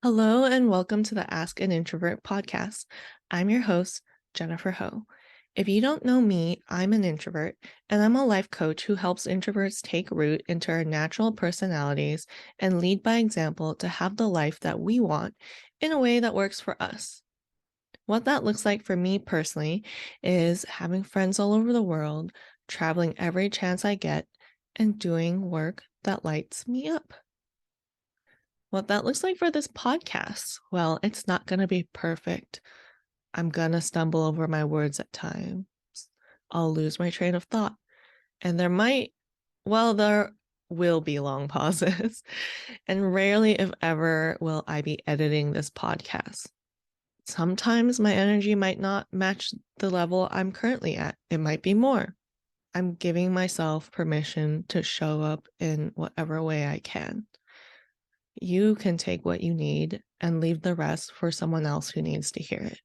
Hello and welcome to the Ask An Introvert podcast. I'm your host, Jennifer Ho. If you don't know me, I'm an introvert, and I'm a life coach who helps introverts take root into our natural personalities and lead by example to have the life that we want in a way that works for us. What that looks like for me personally is having friends all over the world, traveling every chance I get, and doing work that lights me up. What that looks like for this podcast, well, it's not going to be perfect. I'm going to stumble over my words at times. I'll lose my train of thought. And there will be long pauses. And rarely, if ever, will I be editing this podcast. Sometimes my energy might not match the level I'm currently at. It might be more. I'm giving myself permission to show up in whatever way I can. You can take what you need and leave the rest for someone else who needs to hear it.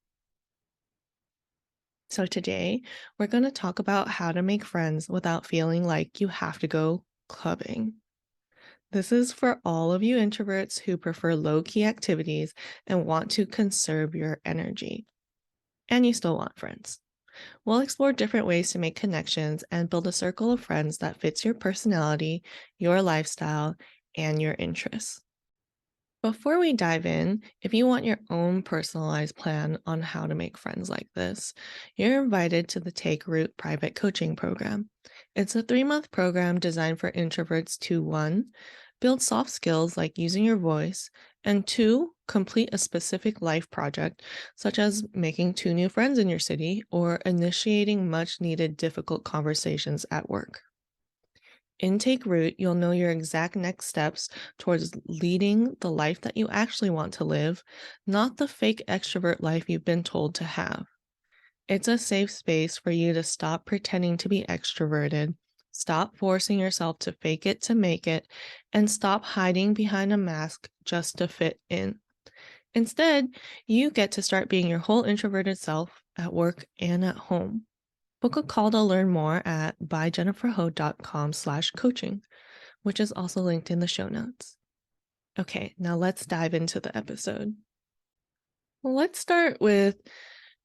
So today, we're going to talk about how to make friends without feeling like you have to go clubbing. This is for all of you introverts who prefer low-key activities and want to conserve your energy. And you still want friends. We'll explore different ways to make connections and build a circle of friends that fits your personality, your lifestyle, and your interests. Before we dive in, if you want your own personalized plan on how to make friends like this, you're invited to the Take Root private coaching program. It's a 3-month program designed for introverts to 1, build soft skills like using your voice, and 2, complete a specific life project, such as making 2 new friends in your city or initiating much needed difficult conversations at work. In Take Root, you'll know your exact next steps towards leading the life that you actually want to live, not the fake extrovert life you've been told to have. It's a safe space for you to stop pretending to be extroverted, stop forcing yourself to fake it to make it, and stop hiding behind a mask just to fit in. Instead, you get to start being your whole introverted self at work and at home. Book a call to learn more at byjenniferho.com/coaching, which is also linked in the show notes. Okay, now let's dive into the episode. Let's start with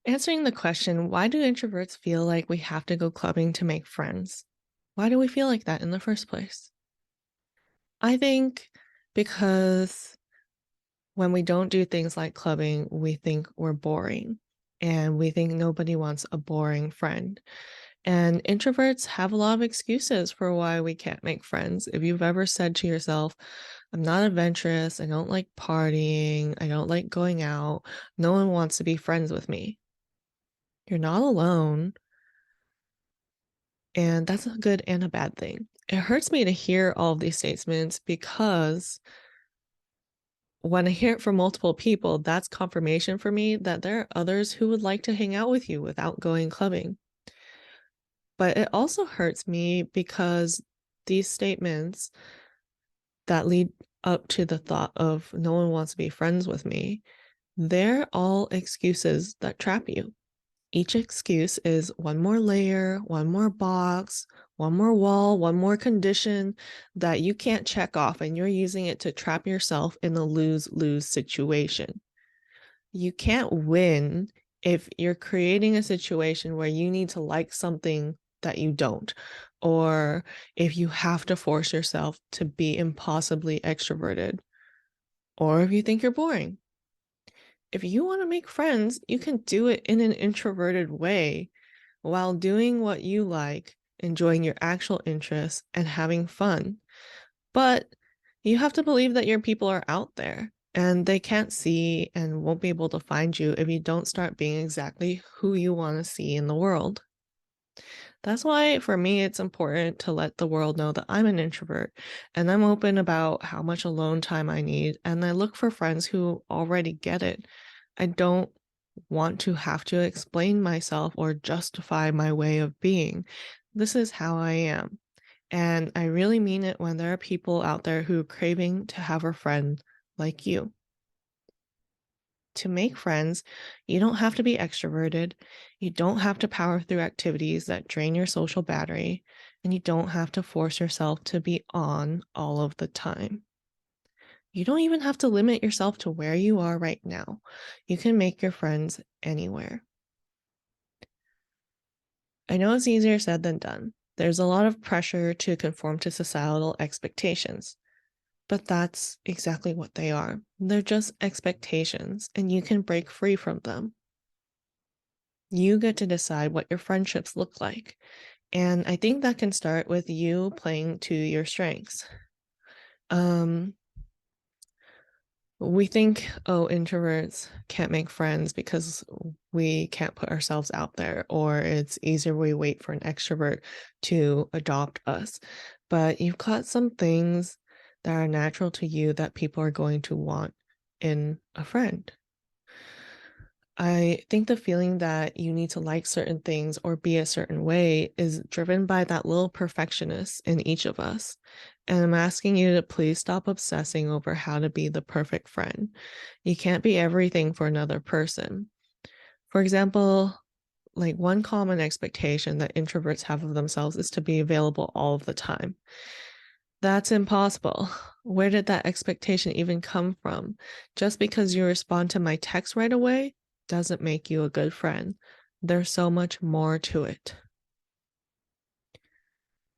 answering the question, why do introverts feel like we have to go clubbing to make friends? Why do we feel like that in the first place? I think because when we don't do things like clubbing, we think we're boring and we think nobody wants a boring friend. And introverts have a lot of excuses for why we can't make friends. If you've ever said to yourself, I'm not adventurous, I don't like partying, I don't like going out, no one wants to be friends with me, you're not alone. And that's a good and a bad thing. It hurts me to hear all of these statements because when I hear it from multiple people, that's confirmation for me that there are others who would like to hang out with you without going clubbing. But it also hurts me because these statements that lead up to the thought of no one wants to be friends with me, they're all excuses that trap you. Each excuse is one more layer, one more box, one more wall, one more condition that you can't check off, and you're using it to trap yourself in a lose-lose situation. You can't win if you're creating a situation where you need to like something that you don't, or if you have to force yourself to be impossibly extroverted, or if you think you're boring. If you want to make friends, you can do it in an introverted way while doing what you like, enjoying your actual interests, and having fun. But you have to believe that your people are out there and they can't see and won't be able to find you if you don't start being exactly who you want to see in the world. That's why, for me, it's important to let the world know that I'm an introvert and I'm open about how much alone time I need, and I look for friends who already get it. I don't want to have to explain myself or justify my way of being. This is how I am. And I really mean it when there are people out there who are craving to have a friend like you. To make friends, you don't have to be extroverted. You don't have to power through activities that drain your social battery. And you don't have to force yourself to be on all of the time. You don't even have to limit yourself to where you are right now. You can make your friends anywhere. I know it's easier said than done. There's a lot of pressure to conform to societal expectations, but that's exactly what they are. They're just expectations, and you can break free from them. You get to decide what your friendships look like. And I think that can start with you playing to your strengths. Um, we think, oh, introverts can't make friends because we can't put ourselves out there, or it's easier we wait for an extrovert to adopt us. But you've got some things that are natural to you that people are going to want in a friend. I think the feeling that you need to like certain things or be a certain way is driven by that little perfectionist in each of us. And I'm asking you to please stop obsessing over how to be the perfect friend. You can't be everything for another person. For example, like one common expectation that introverts have of themselves is to be available all of the time. That's impossible. Where did that expectation even come from? Just because you respond to my text right away doesn't make you a good friend. There's so much more to it.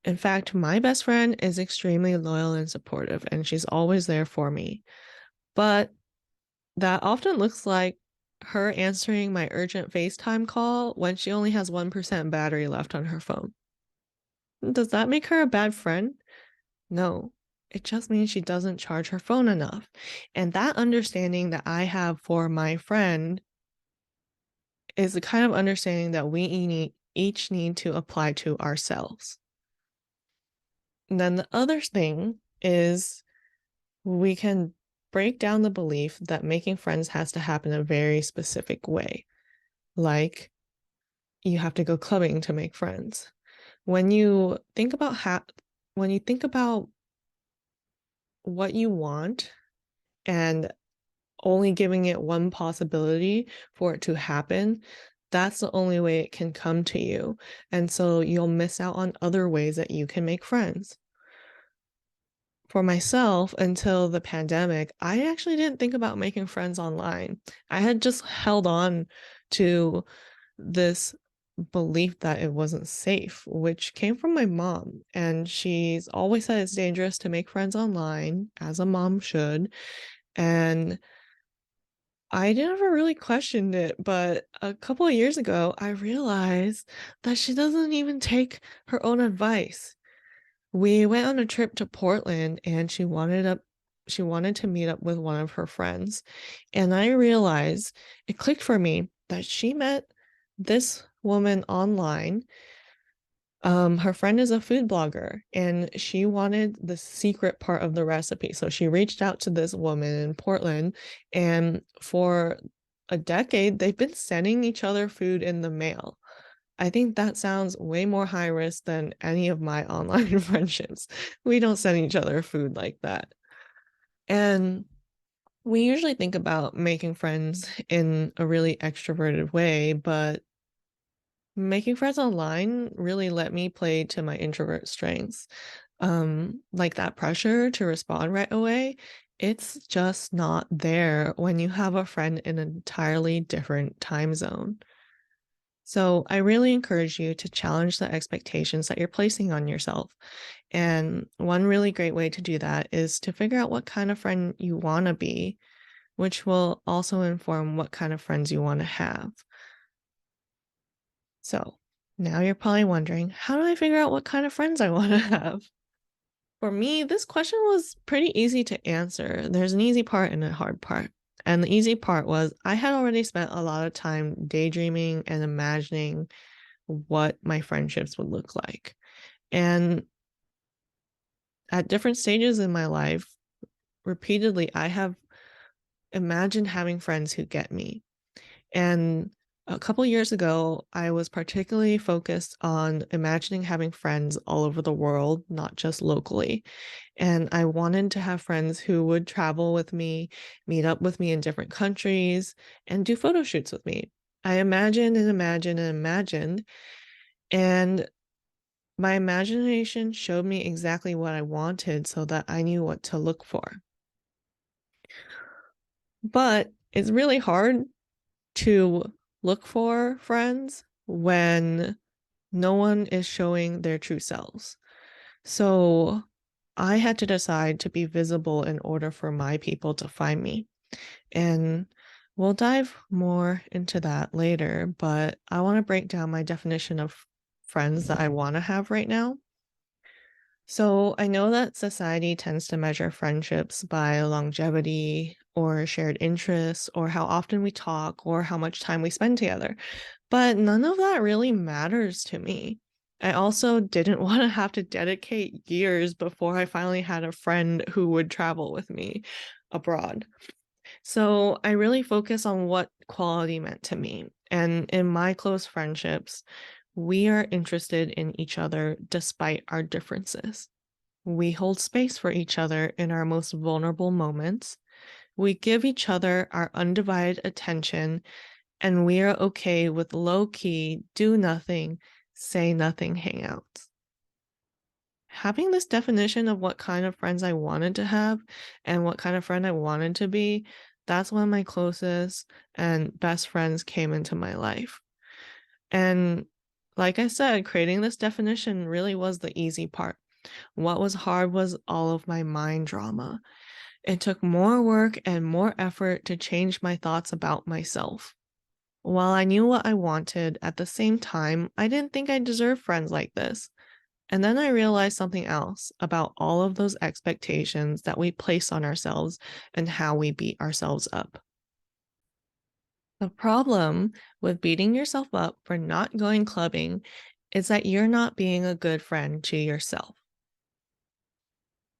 In fact, my best friend is extremely loyal and supportive, and she's always there for me. But that often looks like her answering my urgent FaceTime call when she only has 1% battery left on her phone. Does that make her a bad friend? No, it just means she doesn't charge her phone enough. And that understanding that I have for my friend is the kind of understanding that we each need to apply to ourselves. And then the other thing is we can break down the belief that making friends has to happen a very specific way. Like you have to go clubbing to make friends. When you think about when you think about what you want and only giving it one possibility for it to happen, that's the only way it can come to you. And so you'll miss out on other ways that you can make friends. For myself, until the pandemic, I actually didn't think about making friends online. I had just held on to this belief that it wasn't safe, which came from my mom. And she's always said it's dangerous to make friends online, as a mom should. And I never really questioned it, but a couple of years ago, I realized that she doesn't even take her own advice. We went on a trip to Portland and she wanted to meet up with one of her friends. And I realized it clicked for me that she met this woman online. Her friend is a food blogger and she wanted the secret part of the recipe. So she reached out to this woman in Portland, and for a decade, they've been sending each other food in the mail. I think that sounds way more high risk than any of my online friendships. We don't send each other food like that. And we usually think about making friends in a really extroverted way, but making friends online really let me play to my introvert strengths. Like that pressure to respond right away, it's just not there when you have a friend in an entirely different time zone. So I really encourage you to challenge the expectations that you're placing on yourself. And one really great way to do that is to figure out what kind of friend you want to be, which will also inform what kind of friends you want to have. So now you're probably wondering, how do I figure out what kind of friends I want to have? For me, this question was pretty easy to answer. There's an easy part and a hard part. And the easy part was I had already spent a lot of time daydreaming and imagining what my friendships would look like. And at different stages in my life, repeatedly, I have imagined having friends who get me. And a couple years ago, I was particularly focused on imagining having friends all over the world, not just locally. And I wanted to have friends who would travel with me, meet up with me in different countries, and do photo shoots with me. I imagined and imagined and imagined, and my imagination showed me exactly what I wanted so that I knew what to look for. But it's really hard to look for friends when no one is showing their true selves. So I had to decide to be visible in order for my people to find me. And we'll dive more into that later, but I want to break down my definition of friends that I want to have right now. So I know that society tends to measure friendships by longevity or shared interests or how often we talk or how much time we spend together. But none of that really matters to me. I also didn't want to have to dedicate years before I finally had a friend who would travel with me abroad. So I really focus on what quality meant to me. And in my close friendships, we are interested in each other despite our differences. We hold space for each other in our most vulnerable moments. We give each other our undivided attention, and we are okay with low key, do nothing, say nothing hangouts. Having this definition of what kind of friends I wanted to have and what kind of friend I wanted to be, that's when my closest and best friends came into my life. And like I said, creating this definition really was the easy part. What was hard was all of my mind drama. It took more work and more effort to change my thoughts about myself. While I knew what I wanted, at the same time, I didn't think I deserved friends like this. And then I realized something else about all of those expectations that we place on ourselves and how we beat ourselves up. The problem with beating yourself up for not going clubbing is that you're not being a good friend to yourself.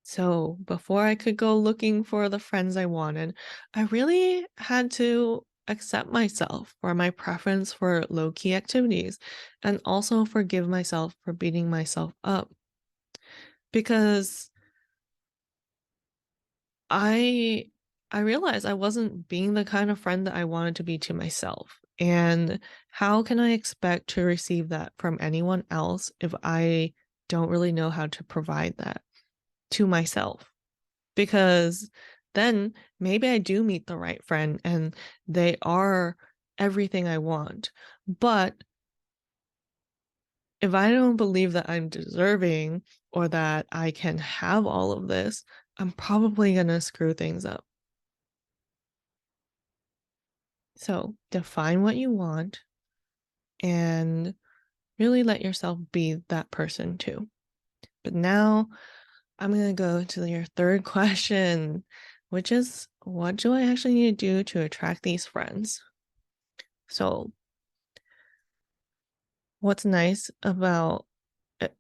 So before I could go looking for the friends I wanted, I really had to accept myself for my preference for low key activities and also forgive myself for beating myself up because I I realized I wasn't being the kind of friend that I wanted to be to myself. And how can I expect to receive that from anyone else if I don't really know how to provide that to myself? Because then maybe I do meet the right friend and they are everything I want. But if I don't believe that I'm deserving or that I can have all of this, I'm probably going to screw things up. So define what you want and really let yourself be that person too. But now I'm going to go to your third question, which is what do I actually need to do to attract these friends? So, what's nice about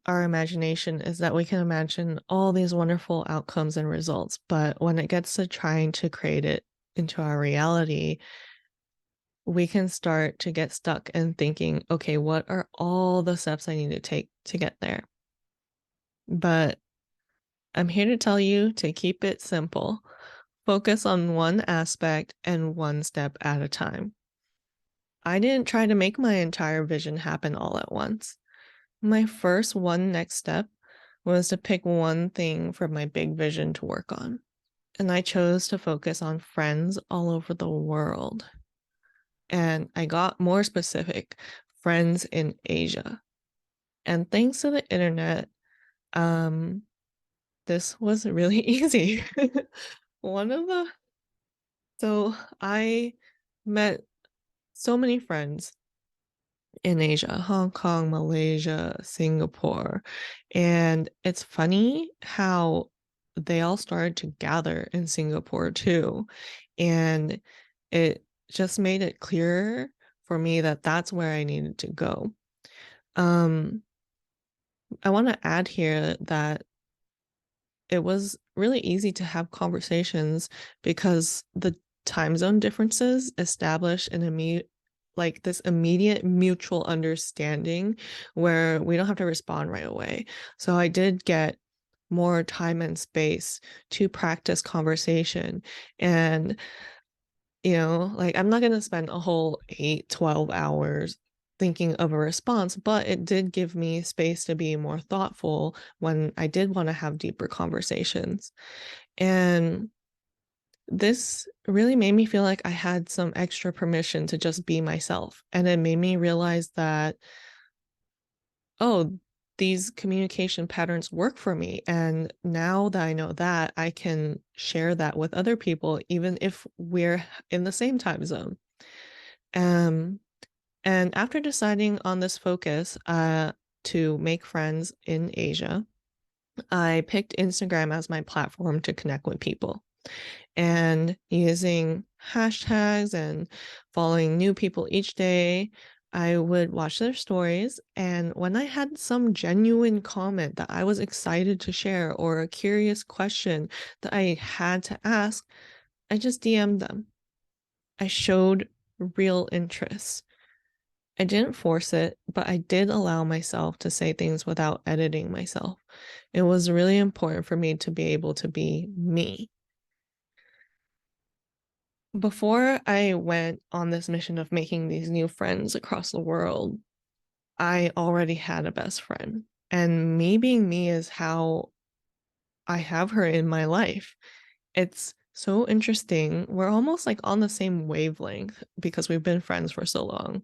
our imagination is that we can imagine all these wonderful outcomes and results, but when it gets to trying to create it into our reality, we can start to get stuck in thinking, okay, what are all the steps I need to take to get there? But I'm here to tell you to keep it simple. Focus on one aspect and one step at a time. I didn't try to make my entire vision happen all at once. My first one next step was to pick one thing from my big vision to work on. And I chose to focus on friends all over the world. And I got more specific, friends in Asia. And thanks to the internet, um, this was really easy. One of the so I met so many friends in Asia, Hong Kong, Malaysia, Singapore. And it's funny how they all started to gather in Singapore too. And it just made it clearer for me that that's where I needed to go. Um, I want to add here that it was really easy to have conversations because the time zone differences established an immediate like this immediate mutual understanding where we don't have to respond right away. So I did get more time and space to practice conversation and like I'm not going to spend a whole 8-12 hours thinking of a response, but it did give me space to be more thoughtful when I did want to have deeper conversations. And This really made me feel like I had some extra permission to just be myself. And it made me realize that, oh, these communication patterns work for me. And now that I know that, I can share that with other people, even if we're in the same time zone. Um, and after deciding on this focus, to make friends in Asia, I picked Instagram as my platform to connect with people. And using hashtags and following new people each day, I would watch their stories. And when I had some genuine comment that I was excited to share or a curious question that I had to ask, I just DM'd them. I showed real interest. I didn't force it, but I did allow myself to say things without editing myself. It was really important for me to be able to be me. Before I went on this mission of making these new friends across the world, I already had a best friend. And me being me is how I have her in my life. It's so interesting. We're almost like on the same wavelength because we've been friends for so long.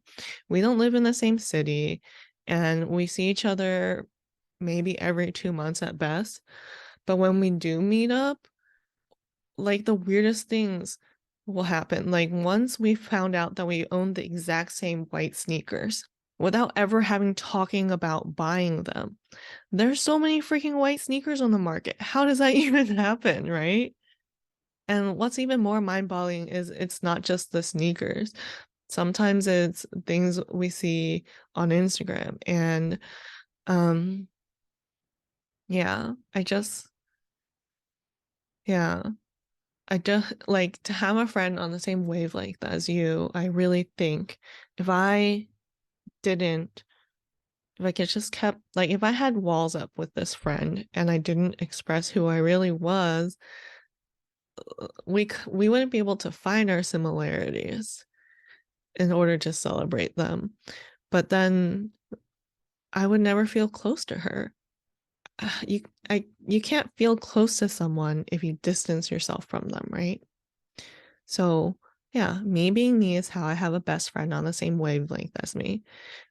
We don't live in the same city and we see each other maybe every 2 months at best. But when we do meet up, like the weirdest things will happen. Like once we found out that we owned the exact same white sneakers without ever having talking about buying them. There's so many freaking white sneakers on the market. How does that even happen, right? And what's even more mind-boggling is it's not just the sneakers. Sometimes it's things we see on Instagram. And um yeah, yeah. I just like to have a friend on the same wavelength as you. I really think if I didn't, if I could just kept like if I had walls up with this friend and I didn't express who I really was, we wouldn't be able to find our similarities in order to celebrate them. But then I would never feel close to her. You you can't feel close to someone if you distance yourself from them, right? So, yeah, me being me is how I have a best friend on the same wavelength as me.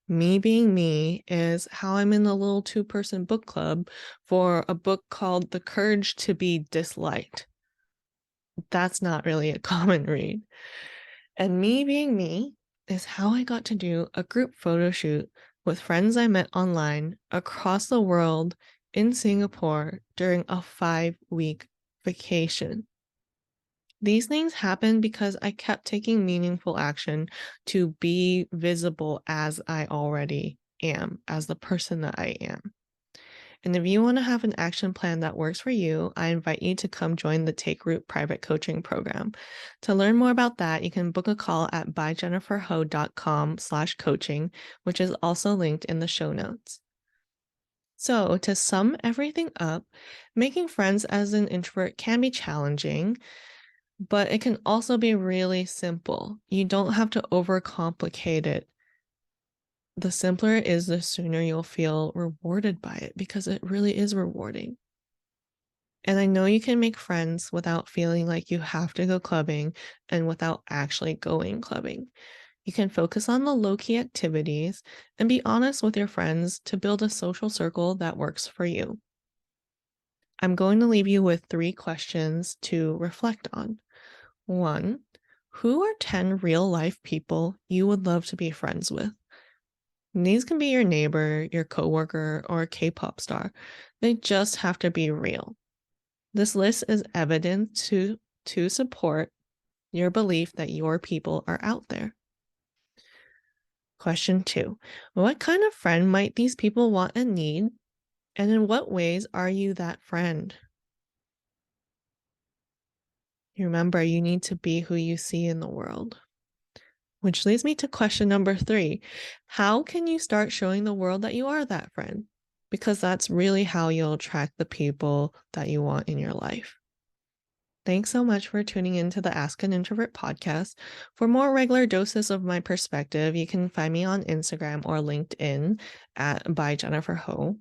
Me being me is how I'm in a little two-person book club for a book called The Courage to Be Disliked. That's not really a common read. And me being me is how I got to do a group photo shoot with friends I met online across the world in Singapore during a 5-week vacation. These things happen because I kept taking meaningful action to be visible as I already am, as the person that I am. And if you want to have an action plan that works for you, I invite you to come join the Take Root private coaching program. To learn more about that, you can book a call at byjenniferho.com/coaching, which is also linked in the show notes. So, to sum everything up, making friends as an introvert can be challenging, but it can also be really simple. You don't have to overcomplicate it. The simpler it is, the sooner you'll feel rewarded by it because it really is rewarding. And I know you can make friends without feeling like you have to go clubbing and without actually going clubbing. You can focus on the low-key activities and be honest with your friends to build a social circle that works for you. I'm going to leave you with 3 questions to reflect on. 1, who are 10 real-life people you would love to be friends with? And these can be your neighbor, your coworker, or a K-pop star. They just have to be real. This list is evidence to support your belief that your people are out there. Question 2, what kind of friend might these people want and need? And in what ways are you that friend? Remember, you need to be who you see in the world. Which leads me to question number 3. How can you start showing the world that you are that friend? Because that's really how you'll attract the people that you want in your life. Thanks so much for tuning into the Ask an Introvert podcast. For more regular doses of my perspective, you can find me on Instagram or LinkedIn at by Jennifer Ho.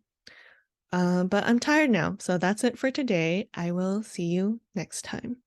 But I'm tired now, so that's it for today. I will see you next time.